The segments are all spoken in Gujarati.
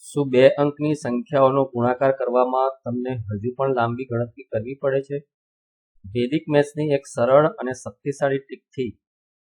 શું બે અંકની સંખ્યાઓનો ગુણાકાર કરવામાં તમને હજુ પણ લાંબી ગણતરી કરવી પડે છે? વૈદિક મેથ્સની એક સરળ અને શક્તિશાળી ટ્રીકથી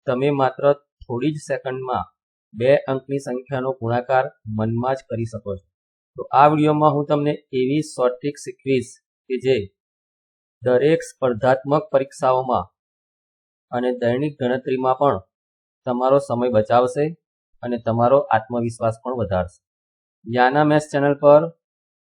તમે માત્ર થોડી જ સેકન્ડમાં બે અંકની સંખ્યાનો ગુણાકાર મનમાં જ કરી શકો છો. તો આ વિડીયોમાં હું તમને એવી શોર્ટ ટ્રીક શીખવીશ કે જે દરેક સ્પર્ધાત્મક પરીક્ષાઓમાં અને દૈનિક ગણતરીમાં પણ તમારો સમય બચાવશે અને તમારો આત્મવિશ્વાસ પણ વધારશે. યાના મેથ્સ ચેનલ પર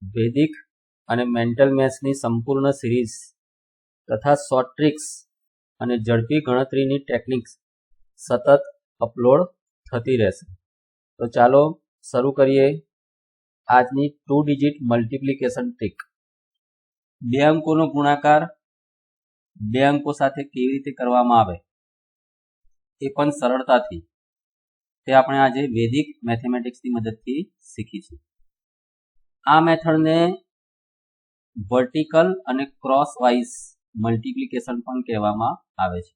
વૈદિક અને મેન્ટલ મેથ્સની સંપૂર્ણ સિરીઝ તથા શોર્ટ ટ્રિક્સ અને ઝડપી ગણતરીની ટેકનિક્સ સતત અપલોડ થતી રહેશે. તો ચાલો શરૂ કરીએ આજની 2 ડિજિટ મલ્ટિપ્લિકેશન ટ્રીક. બે અંકોનો ગુણાકાર બે અંકો સાથે કેવી રીતે કરવામાં આવે એ પણ સરળતાથી તે આપણે આજે વૈદિક મેથેમેટિક્સની મદદથી શીખીશું. આ મેથડને વર્ટિકલ અને ક્રોસ વાઇઝ મલ્ટિપ્લિકેશન પણ કહેવામાં આવે છે.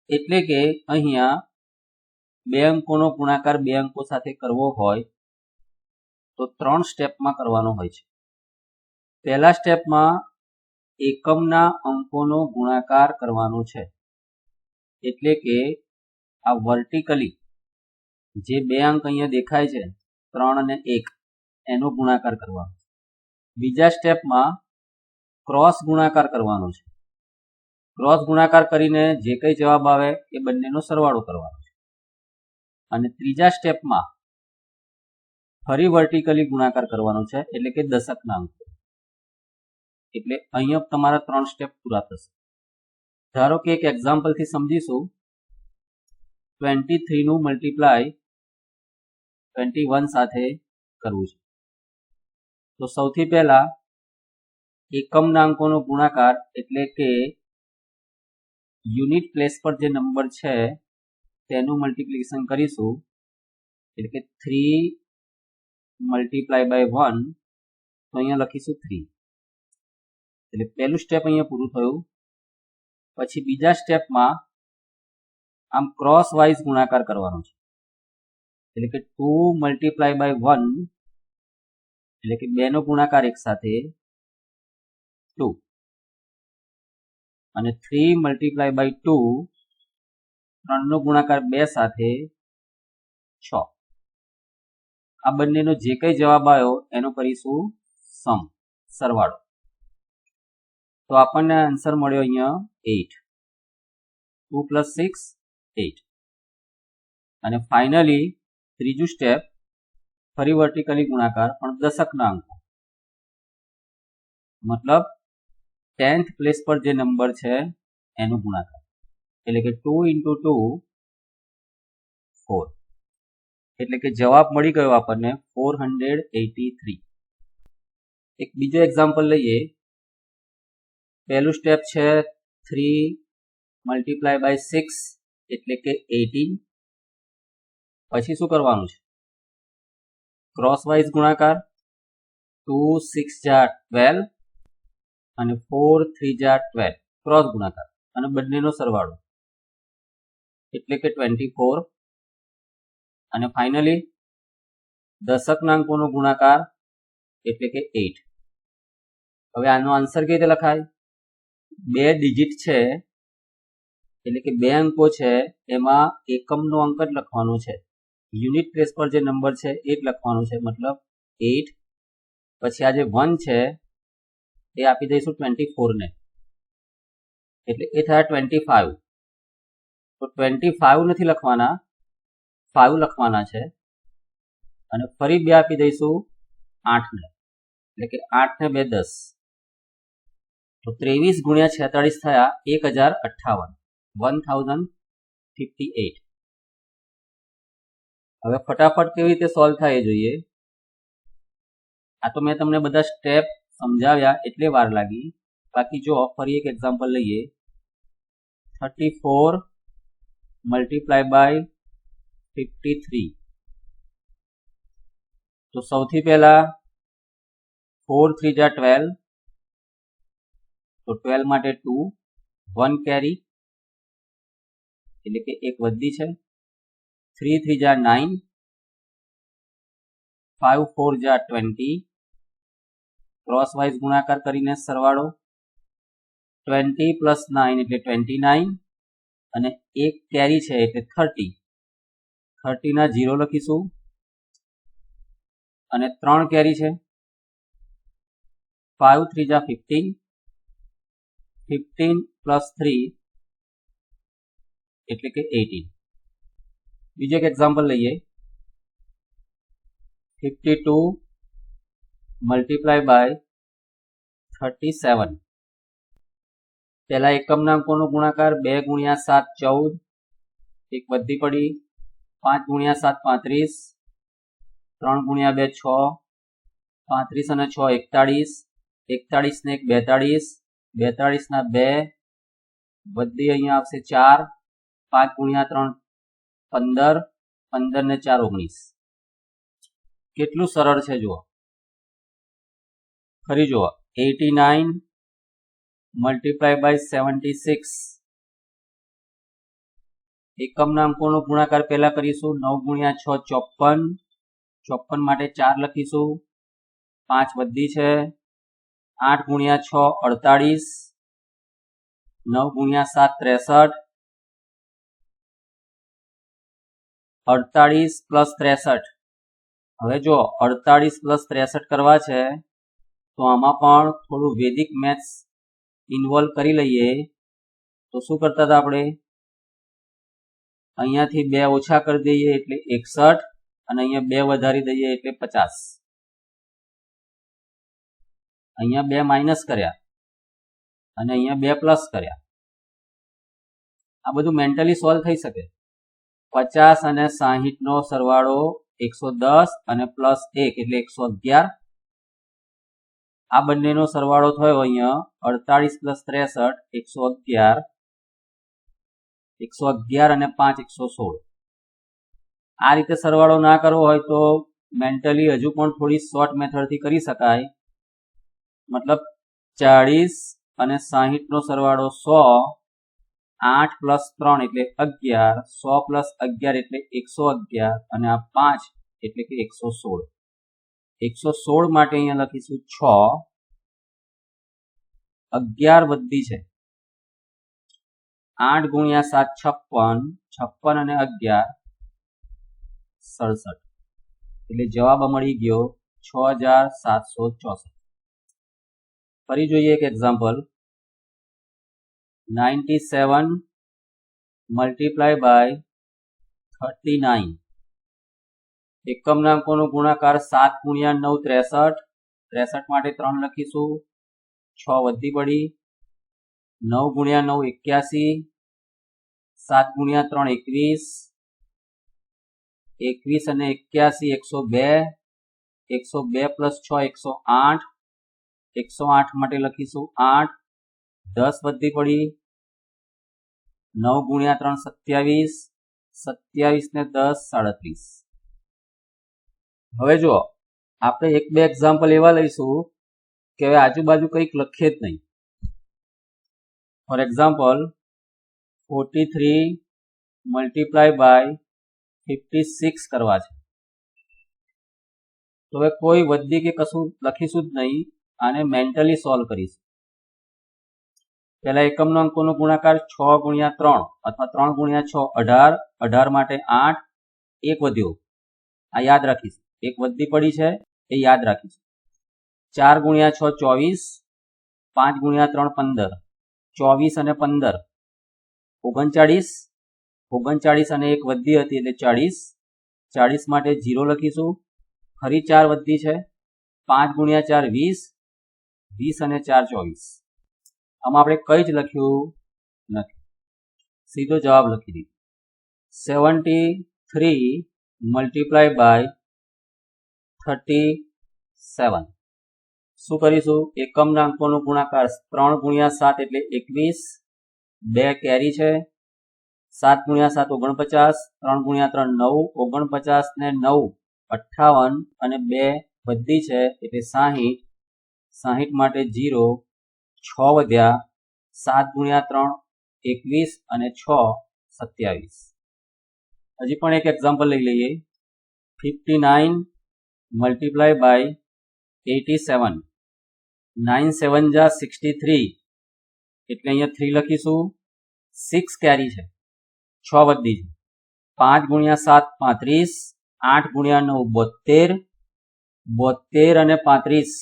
એટલે કે અહીંયા બે અંકોનો ગુણાકાર બે અંકો સાથે કરવો હોય તો 3 સ્ટેપમાં કરવાનો હોય છે. પહેલા સ્ટેપમાં એકમના અંકોનો ગુણાકાર કરવાનો છે. એટલે કે આ વર્ટિકલી જે બે અંક અહીંયા દેખાય છે 3 અને 1 એનો ગુણાકાર કરવાનો. બીજા સ્ટેપમાં ક્રોસ ગુણાકાર કરવાનો છે. ક્રોસ ગુણાકાર કરીને જે કંઈ જવાબ આવે એ બંનેનો સરવાળો કરવાનો છે. અને ત્રીજા સ્ટેપમાં ફરી વર્ટિકલી ગુણાકાર કરવાનો છે એટલે કે દશકના અંકો. એટલે અહીંયા તમારા 3 સ્ટેપ પૂરા થશે. ધારો કે એક એક્ઝામ્પલથી સમજીશું. 23 નું મલ્ટીપ્લાય 21 સાથે કરવું છે. તો સૌથી પહેલા એકમના અંકોનો ગુણાકાર એટલે કે યુનિટ પ્લેસ પર જે નંબર છે તેનું મલ્ટિપ્લિકેશન કરીશું. એટલે કે 3 મલ્ટીપ્લાય બાય 1 તો અહીંયા લખીશું 3. એટલે પહેલું સ્ટેપ અહીંયા પૂરું થયું. પછી બીજા સ્ટેપમાં આમ ક્રોસ વાઇઝ ગુણાકાર કરવાનો છે. એટલે કે 2 મલ્ટીપ્લાય બાય 1 એટલે કે 2 નો ગુણાકાર એક સાથે 2 અને 3 મલ્ટીપ્લાય બાય 2 3 નો ગુણાકાર 2 સાથે 6. આ બંનેનો જે કંઈ જવાબ આવ્યો એનો કરીશું સમ, સરવાળો. તો આપણને આન્સર મળ્યો અહીંયા 8. 2 + 6 8. અને ફાઇનલી ત્રીજું સ્ટેપ ફરી વર્ટિકલી ગુણાકાર પણ દશકના અંકો. મતલબ 10th પ્લેસ પર જે નંબર છે એનો ગુણાકાર. એટલે કે 2 × 2 4. એટલે કે જવાબ મળી ગયો આપણને 483. એક બીજો એક્ઝામ્પલ લઈએ. પહેલું સ્ટેપ છે 3 મલ્ટીપ્લાય બાય 6 એટલે કે 18. પછી શું કરવાનું છે? ક્રોસ વાઇઝ ગુણાકાર. 2 6 જા 12 અને 4 3 જા 12 ક્રોસ ગુણાકાર અને બંનેનો સરવાળો એટલે કે 24. અને ફાઇનલી દશકના અંકોનો ગુણાકાર એટલે કે 8. હવે આનો આન્સર કેવી રીતે લખાય? બે ડિજિટ છે એટલે કે બે અંકો છે એમાં એકમનો અંક જ લખવાનો છે. યુનિટ પ્લેસ પર જે નંબર છે એ જ લખવાનો છે. મતલબ 8. પછી આ જે 1 છે એ આપી દઈશું 24 ને એટલે એ થયા 25. તો 25 નથી લખવાના, 5 લખવાના છે. અને ફરી 2 આપી દઈશું 8 ને એટલે કે 8 ને 2 10. તો 23 × 46 થયા 1058. 1058. હવે ફટાફટ કેવી રીતે સોલ્વ થાય એ જોઈએ. આ તો મેં તમને બધા સ્ટેપ સમજાવ્યા એટલે વાર લાગી. બાકી જો ફરી એક એક્ઝામ્પલ લઈએ. 34 મલ્ટીપ્લાય બાય 53. તો સૌથી પહેલા 4 3 જા 12 તો 12 માટે 2 1 કેરી એટલે કે એક વધી છે. 3 3 જા 9 5 4 જા 20, ક્રોસ વાઇઝ ગુણાકાર કરીને સરવાળો 20 પ્લસ 9 એટલે 29 અને એક કેરી છે એટલે 30 ના 0 લખીશું અને 3 કેરી છે 5 3 જા 15, 15 પ્લસ 3 એટલે કે 18. બીજું એક એક્ઝામ્પલ લઈએ 52 મલ્ટીપ્લાય બાય 37. પહેલા એકમના અંકોનો ગુણાકાર 2 ગુણ્યા 7 14, એક વધી પડી 5 ગુણ્યા 7 35, 3 ગુણ્યા 2 6, 35 અને 6 41, 41 ને 1 42, 42 ના 2 વધી અહીંયા આવશે 4, 5 ગુણ્યા 3 15, 15 ને 4 19. કેટલું સરળ છે જુઓ, ફરી જુઓ 89 મલ્ટીપ્લાય બાય 76. એકમના અંકોનો ગુણાકાર પહેલા કરીશું 9 ગુણ્યા 6 54, 54 માટે 4 લખીશું 5 વધી છે 8 ગુણ્યા 6 48, 9 ગુણ્યા 7 63, 48 પ્લસ 63. હવે જો 48 પ્લસ 63 કરવા છે તો આમાં પણ થોડું વૈદિક મેથ્સ ઇન્વોલ્વ કરી લઈએ. તો શું કરતા હતા આપણે, અહીંયાથી 2 ઓછા કરી દઈએ એટલે 61 અને અહીંયા 2 વધારી દઈએ એટલે 50. અહીંયા 2 માઇનસ કર્યા અને અહીંયા 2 પ્લસ કર્યા. આ બધું મેન્ટલી સોલ્વ થઈ શકે. 50 અને 60 નો સરવાળો 110 અને પ્લસ 1 એટલે 111. આ બંનેનો સરવાળો થયો અહીંયા 48 પ્લસ 63 111 અને 5 116. આ રીતે સરવાળો ના કરવો હોય તો મેન્ટલી હજુ પણ થોડી શોર્ટ મેથડથી કરી શકાય. મતલબ 40 અને 60 નો સરવાળો 100, 8 પ્લસ 3 એટલે 11, 100 પ્લસ 11 એટલે 111 અને આ 5 એટલે કે 116. 116 માટે અહીંયા લખીશું 6, 11 વધી છે 8 ગુણ્યા 7 56, 56 અને 11 67. એટલે જવાબ મળી ગયો 6764. ફરી જોઈએ એક એક્ઝામ્પલ 97 મલ્ટીપ્લાય બાય 39. એકમના અંકોનો ગુણાકાર 7 ગુણ્યા 9 63, 63 માટે 3 લખીશું 6 વધી પડી 9 ગુણ્યા 9 81, 7 ગુણ્યા 3 21, 21 અને 81 102, 102 પ્લસ 6 108, 108 માટે લખીશું 8, 10 વધી પડી 9 ગુણ્યા 3 27, 27 ને 10 37. હવે જો આપણે 1-2 એક્ઝામ્પલ એવા લઈશું કે હવે આજુબાજુ કંઈક લખીએ જ નહીં. ફોર એક્ઝામ્પલ 43 મલ્ટીપ્લાય બાય 56 કરવા છે. તો હવે કોઈ વધી કે કશું લખીશું જ નહીં, આને મેન્ટલી સોલ્વ કરીશું. પહેલા એકમનો અંકોનો ગુણાકાર 6 ગુણ્યા 3 અથવા 3 ગુણ્યા 6 18, 18 માટે 8, એક વધ્યો આ યાદ રાખીશું, એક વધી પડી છે એ યાદ રાખીશું. 4 ગુણ્યા 6 24, 5 ગુણ્યા 3 15, 24 અને 15 39, 39 અને એક વધી હતી એટલે 40, 40 માટે 0 લખીશું. ફરી 4 વધી છે 5 ગુણ્યા 4 20, 20 અને 4 24. આમાં આપણે કઈ જ લખ્યું નથી, સીધો જવાબ લખી દીધો 73 મલ્ટીપ્લાય બાય 37. શું કરીશું, એકમના અંકોનો ગુણાકાર 3 ગુણ્યા 7 એટલે 21, 2 કેરી છે 7 ગુણ્યા 7 49, 3 ગુણ્યા 3 9, 49 ને 9 58 અને 2 વધી છે એટલે 60, 60 માટે 0, 6 વધ્યા 7 ગુણ્યા 3 21 અને 6 27. હજી પણ એક એક્ઝામ્પલ લઈ લઈએ 59 મલ્ટીપ્લાય બાય 87. 9 7 જા 63 એટલે અહીંયા 3 લખીશું. 6 કેરી છે, 6 વધી છે. 5 ગુણ્યા 7 35, 8 ગુણ્યા 9 72, 72 અને 35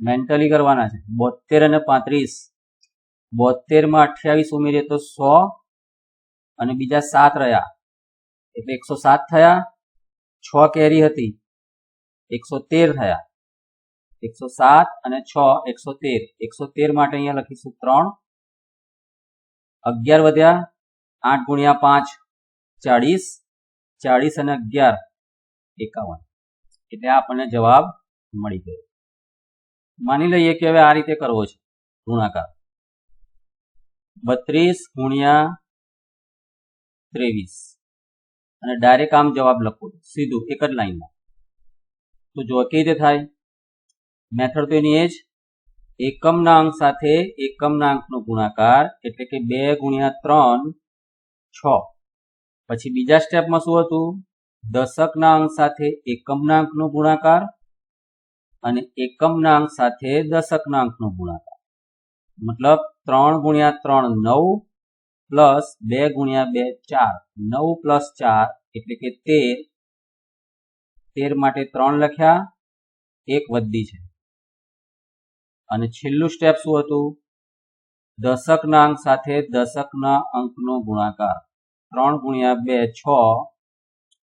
મેન્ટલી કરવાના છે. 72 અને 35, 72 માં 28 ઉમેરીએ તો 100 અને બીજા 7 રહ્યા એટલે 107 થયા. 6 કેરી હતી 113 થયા. 107 અને 6 113. 113 માટે અહીંયા લખીશું 3. 11 વધ્યા. 8 ગુણ્યા 5 40, 40 અને 11 51. એટલે આપણને જવાબ મળી ગયો. માની લઈએ કે હવે આ રીતે કરવો છે ગુણાકાર. 32 ગુણ્યા 23 અને ડાયરેક્ટ આમ જવાબ લખો સીધું એક જ લાઈનમાં. તો જો કેવી રીતે થાય? મેથડ તો એની એ જ. એકમના અંક સાથે એકમના અંકનો ગુણાકાર એટલે કે 2 ગુણ્યા 3 6. પછી બીજા સ્ટેપમાં શું હતું? દશકના અંક સાથે એકમના અંકનો ગુણાકાર અને એકમના અંક સાથે દશકના અંકનો ગુણાકાર. મતલબ 3 ગુણ્યા 3 9 પ્લસ 2 ગુણ્યા 2 4. 9 પ્લસ 4 એટલે કે 13. 13 માટે 3 લખ્યા, 1 વધી છે. અને છેલ્લું સ્ટેપ શું હતું? દશકના અંક સાથે દશકના અંકનો ગુણાકાર. 3 ગુણ્યા 2 6,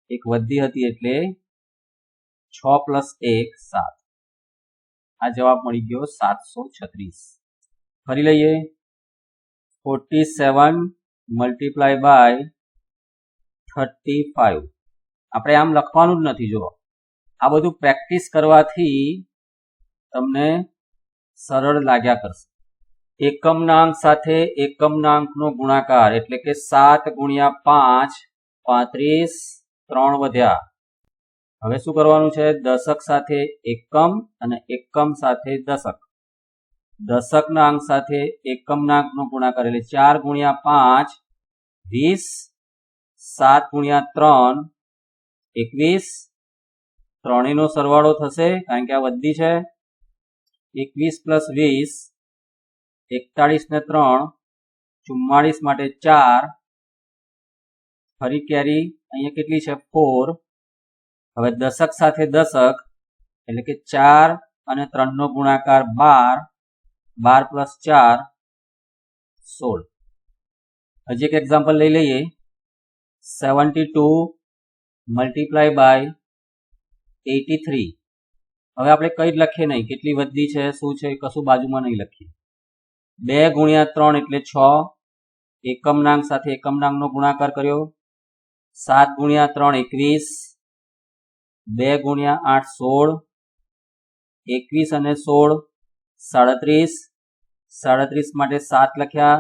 1 વધી હતી એટલે 6 પ્લસ 1 7. આ જવાબ મળી ગયો 736. ફરી લઈએ. 47 મલ્ટીપ્લાય બાય 35. આપણે આમ લખવાનું જ નથી. જો આ બધું પ્રેક્ટિસ કરવાથી તમને સરળ લાગ્યા કરશે. એકમના અંક સાથે એકમના અંકનો ગુણાકાર એટલે કે 7 ગુણ્યા 5 35, 3 વધ્યા. હવે શું કરવાનું છે? દશક સાથે એકમ અને એકમ સાથે દશક. દશકના અંક સાથે એકમના અંકનો ગુણાકાર એટલે 4 ગુણ્યા 5 20, 7 ગુણ્યા 3 21. ત્રણેયનો સરવાળો થશે કારણ કે આ વધી છે. 21 પ્લસ 20 41 ને 3 44 માટે 4. ફરી કેરી અહીંયા કેટલી છે? 4. હવે દશક સાથે દશક એટલે કે 4 અને 3 નો ગુણાકાર 12. 12 પ્લસ 4 16. હજી એક એક્ઝામ્પલ લઈ લઈએ. 72 મલ્ટીપ્લાય બાય 83. હવે આપણે કઈ જ લખીએ નહીં, કેટલી વધી છે શું છે કશું બાજુમાં નહીં લખીએ. 2 ગુણ્યા 3 એટલે 6. એકમના અંક સાથે એકમના અંકનો ગુણાકાર કર્યો. 7 ગુણ્યા 3 21. 2 ગુણ્યા 8 16. 21 અને 16 37. 37 માટે 7 લખ્યા,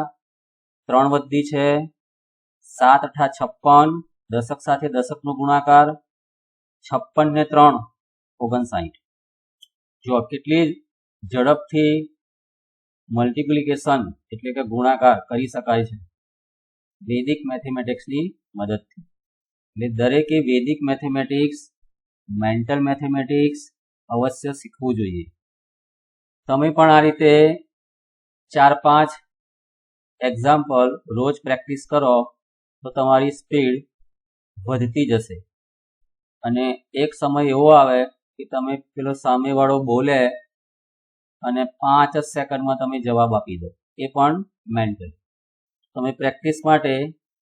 3 વધી છે. 7 અઠા 56. દશક સાથે દશકનો ગુણાકાર 56 ને 3 59. જો કેટલી ઝડપથી મલ્ટીપ્લિકેશન એટલે કે ગુણાકાર કરી શકાય છે વૈદિક મેથેમેટિક્સની મદદથી. એટલે દરેકે વૈદિક મેથેમેટિક્સ, મેન્ટલ મેથેમેટિક્સ અવશ્ય શીખવું જોઈએ. તમે પણ આ રીતે 4-5 એક્ઝામ્પલ રોજ પ્રેક્ટિસ કરો તો તમારી સ્પીડ વધતી જશે. અને એક સમય એવો આવે કે તમે પેલો સામેવાળો બોલે અને 5 જ સેકન્ડમાં તમે જવાબ આપી દો, એ પણ મેન્ટલ. તમે પ્રેક્ટિસ માટે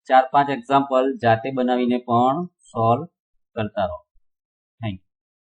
4-5 એક્ઝામ્પલ જાતે બનાવીને પણ સોલ્વ કરતા રહો.